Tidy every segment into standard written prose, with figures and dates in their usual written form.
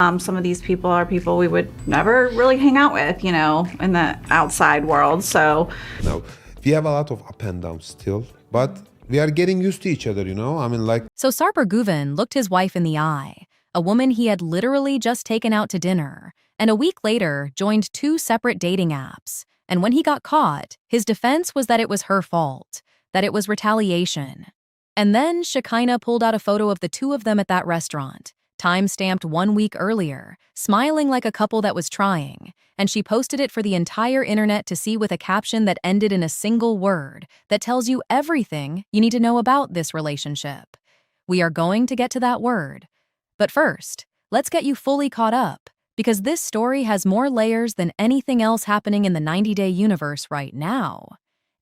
Some of these people are people we would never really hang out with, in the outside world. So Now, we have a lot of up and downs still, but we are getting used to each other, So Sarper Güven looked his wife in the eye, a woman he had literally just taken out to dinner, and a week later joined 2 separate dating apps. And when he got caught, his defense was that it was her fault, that it was retaliation. And then Shekinah pulled out a photo of the 2 of them at that restaurant, time-stamped 1 week earlier, smiling like a couple that was trying, and she posted it for the entire internet to see with a caption that ended in a single word that tells you everything you need to know about this relationship. We are going to get to that word. But first, let's get you fully caught up, because this story has more layers than anything else happening in the 90-day universe right now.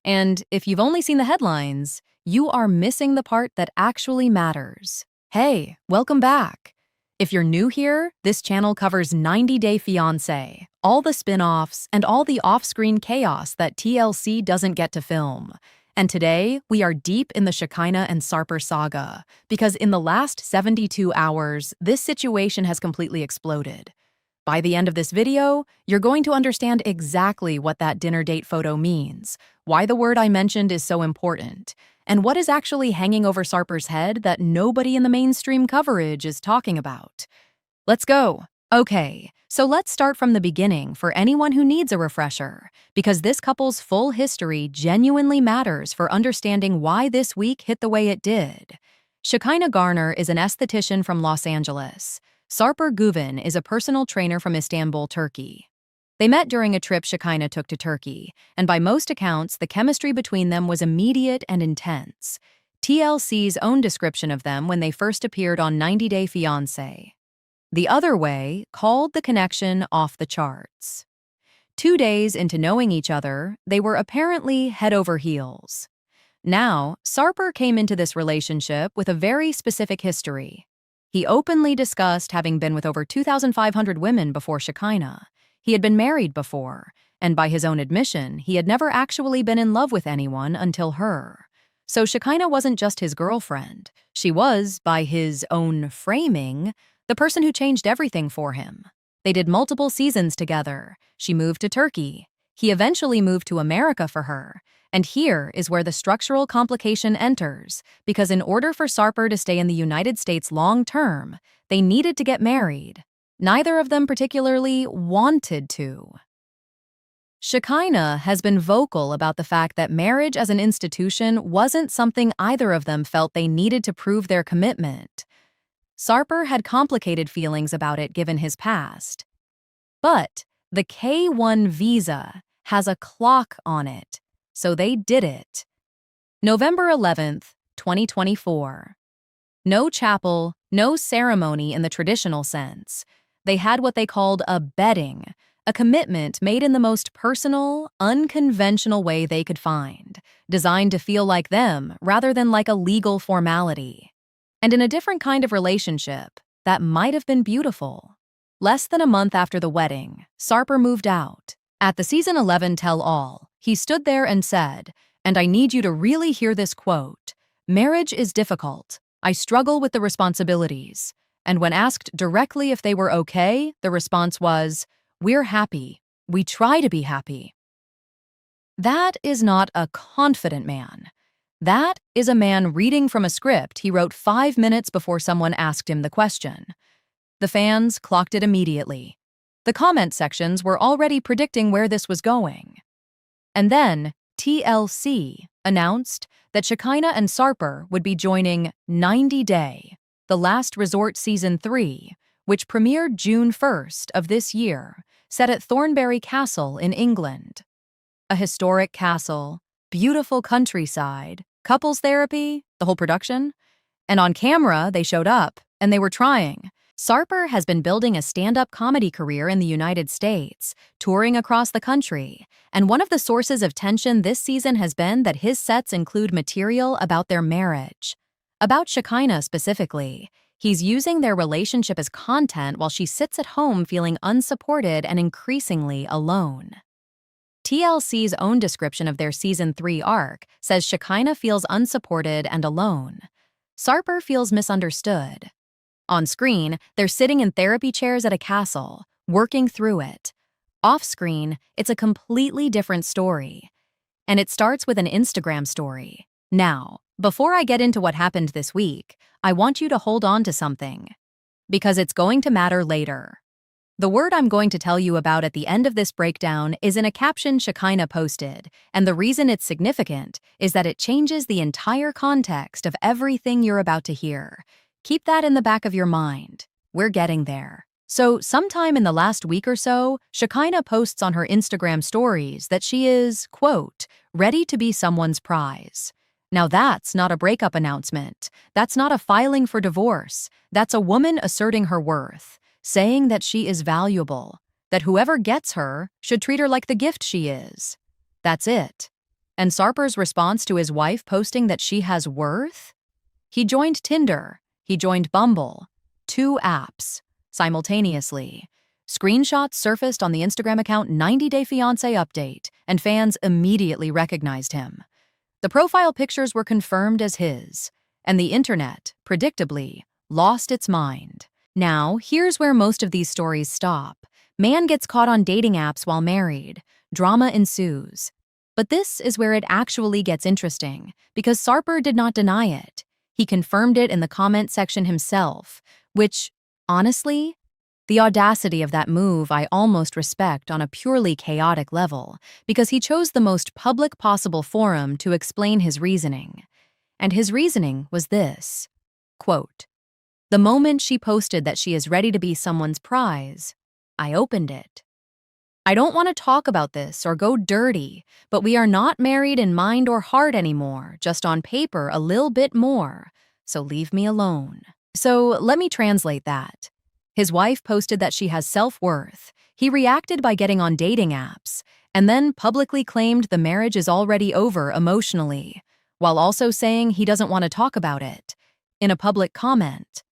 And if you've only seen the headlines, you are missing the part that actually matters. Hey, welcome back. If you're new here, this channel covers 90 Day Fiancé, all the spin-offs, and all the off-screen chaos that TLC doesn't get to film. And today, we are deep in the Shekinah and Sarper saga, because in the last 72 hours, this situation has completely exploded. By the end of this video, you're going to understand exactly what that dinner date photo means, why the word I mentioned is so important, and what is actually hanging over Sarper's head that nobody in the mainstream coverage is talking about. Let's go. Okay, so let's start from the beginning for anyone who needs a refresher, because this couple's full history genuinely matters for understanding why this week hit the way it did. Shekinah Garner is an esthetician from Los Angeles. Sarper Güven is a personal trainer from Istanbul, Turkey. They met during a trip Shekinah took to Turkey, and by most accounts, the chemistry between them was immediate and intense. TLC's own description of them when they first appeared on 90 Day Fiancé. The other way called the connection off the charts. 2 days into knowing each other, they were apparently head over heels. Now, Sarper came into this relationship with a very specific history. He openly discussed having been with over 2,500 women before Shekinah. He had been married before, and by his own admission, he had never actually been in love with anyone until her. So Shekinah wasn't just his girlfriend. She was, by his own framing, the person who changed everything for him. They did multiple seasons together. She moved to Turkey. He eventually moved to America for her. And here is where the structural complication enters, because in order for Sarper to stay in the United States long term, they needed to get married. Neither of them particularly wanted to. Shekinah has been vocal about the fact that marriage as an institution wasn't something either of them felt they needed to prove their commitment. Sarper had complicated feelings about it given his past. But the K-1 visa has a clock on it, so they did it. November 11th, 2024. No chapel, no ceremony in the traditional sense. They had what they called a bedding, a commitment made in the most personal, unconventional way they could find, designed to feel like them rather than like a legal formality. And in a different kind of relationship, that might have been beautiful. Less than a month after the wedding, Sarper moved out. At the season 11 tell-all, he stood there and said, and I need you to really hear this quote, "Marriage is difficult. I struggle with the responsibilities." And when asked directly if they were okay, the response was, "We're happy. We try to be happy." That is not a confident man. That is a man reading from a script he wrote 5 minutes before someone asked him the question. The fans clocked it immediately. The comment sections were already predicting where this was going. And then TLC announced that Shekinah and Sarper would be joining 90 Day, The Last Resort Season 3, which premiered June 1st of this year, set at Thornbury Castle in England. A historic castle, beautiful countryside, couples therapy, the whole production. And on camera, they showed up, and they were trying. Sarper has been building a stand-up comedy career in the United States, touring across the country, and one of the sources of tension this season has been that his sets include material about their marriage. About Shekinah specifically, he's using their relationship as content while she sits at home feeling unsupported and increasingly alone. TLC's own description of their Season 3 arc says Shekinah feels unsupported and alone. Sarper feels misunderstood. On screen, they're sitting in therapy chairs at a castle, working through it. Off screen, it's a completely different story. And it starts with an Instagram story. Now, before I get into what happened this week, I want you to hold on to something. Because it's going to matter later. The word I'm going to tell you about at the end of this breakdown is in a caption Shekinah posted, and the reason it's significant is that it changes the entire context of everything you're about to hear. Keep that in the back of your mind. We're getting there. So, sometime in the last week or so, Shekinah posts on her Instagram stories that she is, quote, ready to be someone's prize. Now that's not a breakup announcement. That's not a filing for divorce. That's a woman asserting her worth, saying that she is valuable, that whoever gets her should treat her like the gift she is. That's it. And Sarper's response to his wife posting that she has worth? He joined Tinder. He joined Bumble. 2 apps. Simultaneously. Screenshots surfaced on the Instagram account 90-Day Fiancé update, and fans immediately recognized him. The profile pictures were confirmed as his, and the internet, predictably, lost its mind. Now, here's where most of these stories stop. Man gets caught on dating apps while married. Drama ensues. But this is where it actually gets interesting, because Sarper did not deny it. He confirmed it in the comment section himself, which, honestly, the audacity of that move I almost respect on a purely chaotic level, because he chose the most public possible forum to explain his reasoning. And his reasoning was this, quote, the moment she posted that she is ready to be someone's prize, I opened it. I don't want to talk about this or go dirty, but we are not married in mind or heart anymore, just on paper a little bit more, so leave me alone. So let me translate that. His wife posted that she has self-worth. He reacted by getting on dating apps, and then publicly claimed the marriage is already over emotionally, while also saying he doesn't want to talk about it. In a public comment,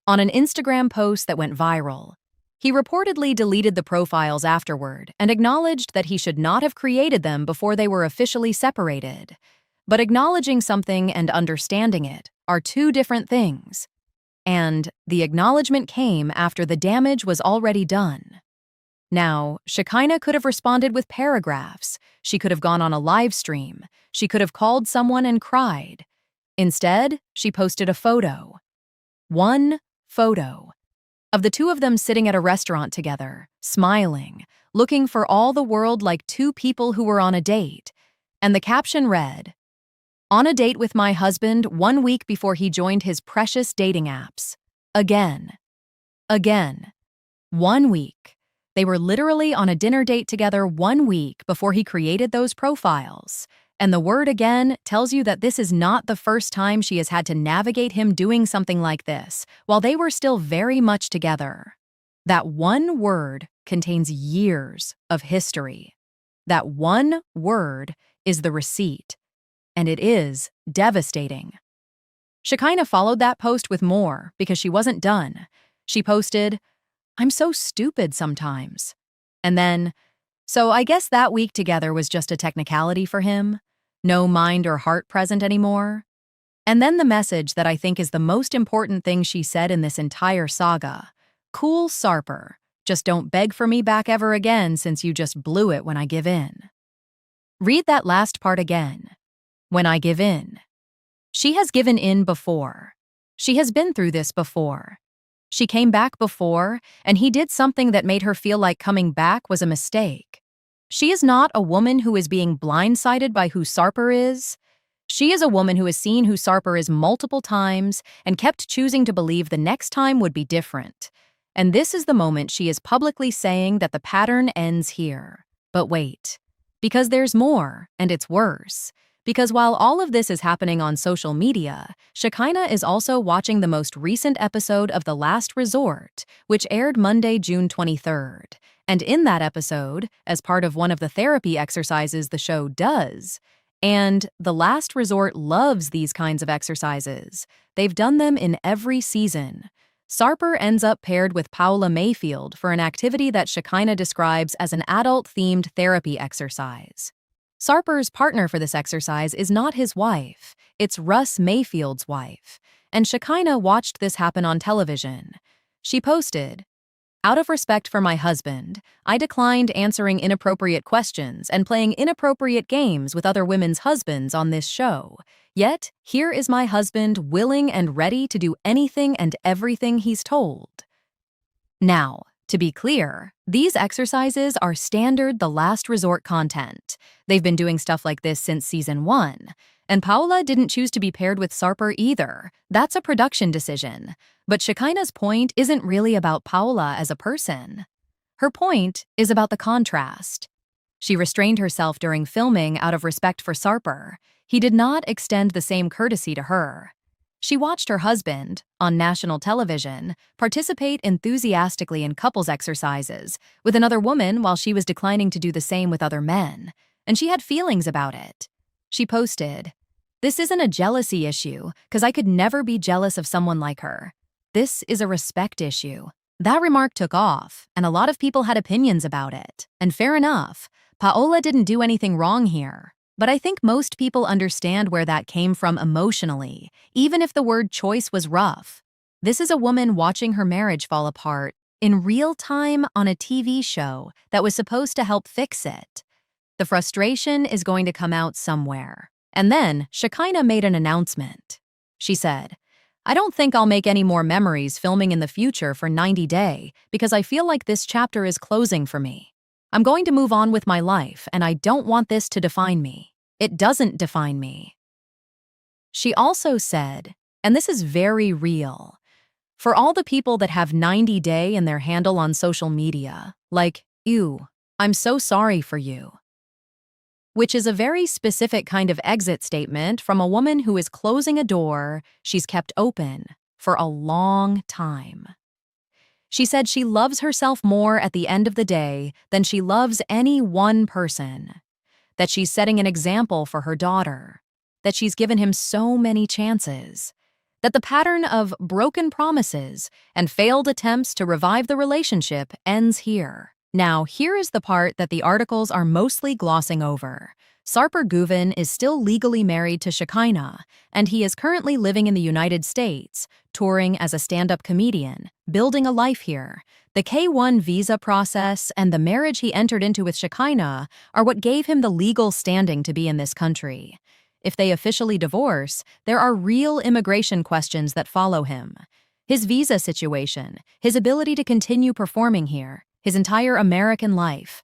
on an Instagram post that went viral, he reportedly deleted the profiles afterward and acknowledged that he should not have created them before they were officially separated. But acknowledging something and understanding it are 2 different things. And the acknowledgement came after the damage was already done. Now, Shekinah could have responded with paragraphs. She could have gone on a live stream. She could have called someone and cried. Instead, she posted a photo. 1 photo. Of the 2 of them sitting at a restaurant together, smiling, looking for all the world like 2 people who were on a date. And the caption read, on a date with my husband 1 week before he joined his precious dating apps. Again. 1 week. They were literally on a dinner date together 1 week before he created those profiles. And the word again tells you that this is not the first time she has had to navigate him doing something like this, while they were still very much together. That 1 word contains years of history. That 1 word is the receipt. And it is devastating. Shekinah followed that post with more because she wasn't done. She posted, I'm so stupid sometimes. And then, so I guess that week together was just a technicality for him. No mind or heart present anymore. And then the message that I think is the most important thing she said in this entire saga. Cool, Sarper. Just don't beg for me back ever again since you just blew it when I give in. Read that last part again. When I give in. She has given in before. She has been through this before. She came back before, and he did something that made her feel like coming back was a mistake. She is not a woman who is being blindsided by who Sarper is. She is a woman who has seen who Sarper is multiple times and kept choosing to believe the next time would be different. And this is the moment she is publicly saying that the pattern ends here. But wait, because there's more, and it's worse. Because while all of this is happening on social media, Shekinah is also watching the most recent episode of The Last Resort, which aired Monday, June 23rd. And in that episode, as part of one of the therapy exercises the show does, and The Last Resort loves these kinds of exercises. They've done them in every season. Sarper ends up paired with Paula Mayfield for an activity that Shekinah describes as an adult-themed therapy exercise. Sarper's partner for this exercise is not his wife, it's Russ Mayfield's wife. and Shekinah watched this happen on television. She posted, "Out of respect for my husband, I declined answering inappropriate questions and playing inappropriate games with other women's husbands on this show. Yet, here is my husband willing and ready to do anything and everything he's told." Now, to be clear, these exercises are standard the last resort content. They've been doing stuff like this since season 1. And Paula didn't choose to be paired with Sarper either. That's a production decision. But Shekinah's point isn't really about Paula as a person. Her point is about the contrast. She restrained herself during filming out of respect for Sarper. He did not extend the same courtesy to her. She watched her husband, on national television, participate enthusiastically in couples exercises with another woman while she was declining to do the same with other men, and she had feelings about it. She posted, "This isn't a jealousy issue, because I could never be jealous of someone like her. This is a respect issue." That remark took off, and a lot of people had opinions about it. And fair enough, Paola didn't do anything wrong here. But I think most people understand where that came from emotionally, even if the word choice was rough. This is a woman watching her marriage fall apart in real time on a TV show that was supposed to help fix it. The frustration is going to come out somewhere. And then Shekinah made an announcement. She said, "I don't think I'll make any more memories filming in the future for 90 Day because I feel like this chapter is closing for me. I'm going to move on with my life, and I don't want this to define me. It doesn't define me." She also said, and this is very real, for all the people that have 90 Day in their handle on social media, like, "Ew, I'm so sorry for you." Which is a very specific kind of exit statement from a woman who is closing a door she's kept open for a long time. She said she loves herself more at the end of the day than she loves any one person, that she's setting an example for her daughter, that she's given him so many chances, that the pattern of broken promises and failed attempts to revive the relationship ends here. Now, here is the part that the articles are mostly glossing over. Sarper Güven is still legally married to Shekinah, and he is currently living in the United States, touring as a stand-up comedian, building a life here. The K-1 visa process and the marriage he entered into with Shekinah are what gave him the legal standing to be in this country. If they officially divorce, there are real immigration questions that follow him. His visa situation, his ability to continue performing here, his entire American life.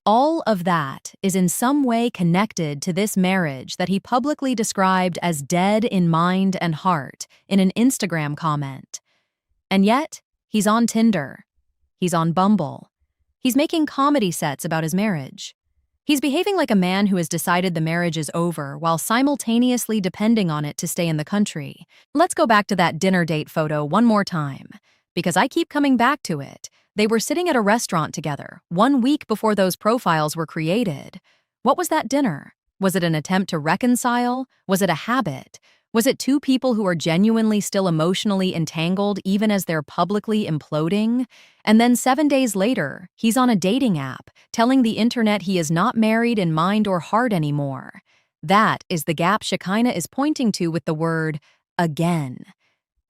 All of that is in some way connected to this marriage that he publicly described as dead in mind and heart in an Instagram comment. And yet, he's on Tinder. He's on Bumble. He's making comedy sets about his marriage. He's behaving like a man who has decided the marriage is over while simultaneously depending on it to stay in the country. Let's go back to that dinner date photo one more time, because I keep coming back to it. They were sitting at a restaurant together 1 week before those profiles were created. What was that dinner? Was it an attempt to reconcile? Was it a habit? Was it two people who are genuinely still emotionally entangled even as they're publicly imploding? And then 7 days later, he's on a dating app, telling the internet he is not married in mind or heart anymore. That is the gap Shekinah is pointing to with the word, again.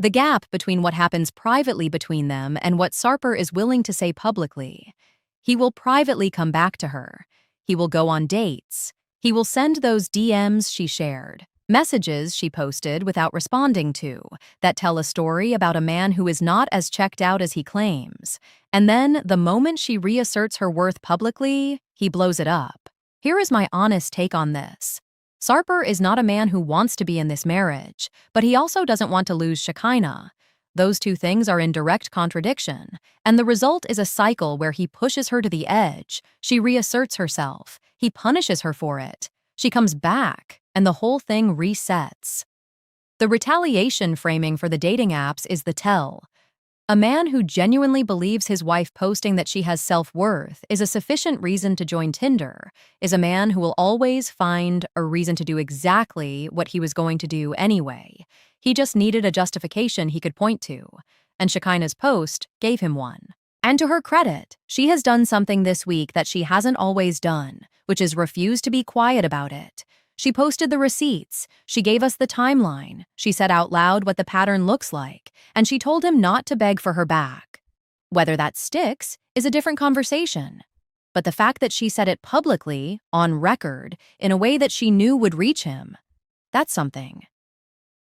The gap between what happens privately between them and what Sarper is willing to say publicly. He will privately come back to her. He will go on dates. He will send those DMs she shared, messages she posted without responding to, that tell a story about a man who is not as checked out as he claims. And then, the moment she reasserts her worth publicly, he blows it up. Here is my honest take on this. Sarper is not a man who wants to be in this marriage, but he also doesn't want to lose Shekinah. Those two things are in direct contradiction, and the result is a cycle where he pushes her to the edge, she reasserts herself, he punishes her for it, she comes back, and the whole thing resets. The retaliation framing for the dating apps is the tell. A man who genuinely believes his wife posting that she has self-worth is a sufficient reason to join Tinder, is a man who will always find a reason to do exactly what he was going to do anyway. He just needed a justification he could point to, and Shekinah's post gave him one. And to her credit, she has done something this week that she hasn't always done, which is refuse to be quiet about it. She posted the receipts, she gave us the timeline, she said out loud what the pattern looks like, and she told him not to beg for her back. Whether that sticks is a different conversation. But the fact that she said it publicly, on record, in a way that she knew would reach him, that's something.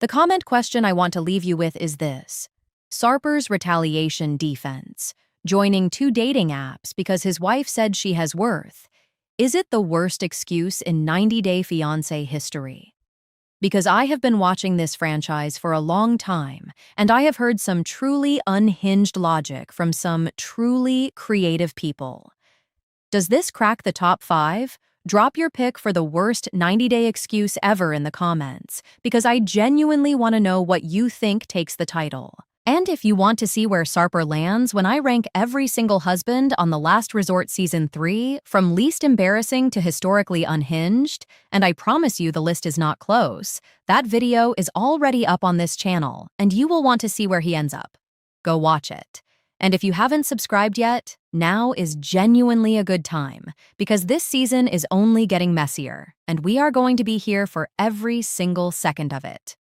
The comment question I want to leave you with is this: Sarper's retaliation defense, joining 2 dating apps because his wife said she has worth. Is it the worst excuse in 90-Day Fiancé history? Because I have been watching this franchise for a long time, and I have heard some truly unhinged logic from some truly creative people. Does this crack the top 5? Drop your pick for the worst 90-day excuse ever in the comments, because I genuinely want to know what you think takes the title. And if you want to see where Sarper lands when I rank every single husband on The Last Resort Season 3, from least embarrassing to historically unhinged, and I promise you the list is not close, that video is already up on this channel, and you will want to see where he ends up. Go watch it. And if you haven't subscribed yet, now is genuinely a good time, because this season is only getting messier, and we are going to be here for every single second of it.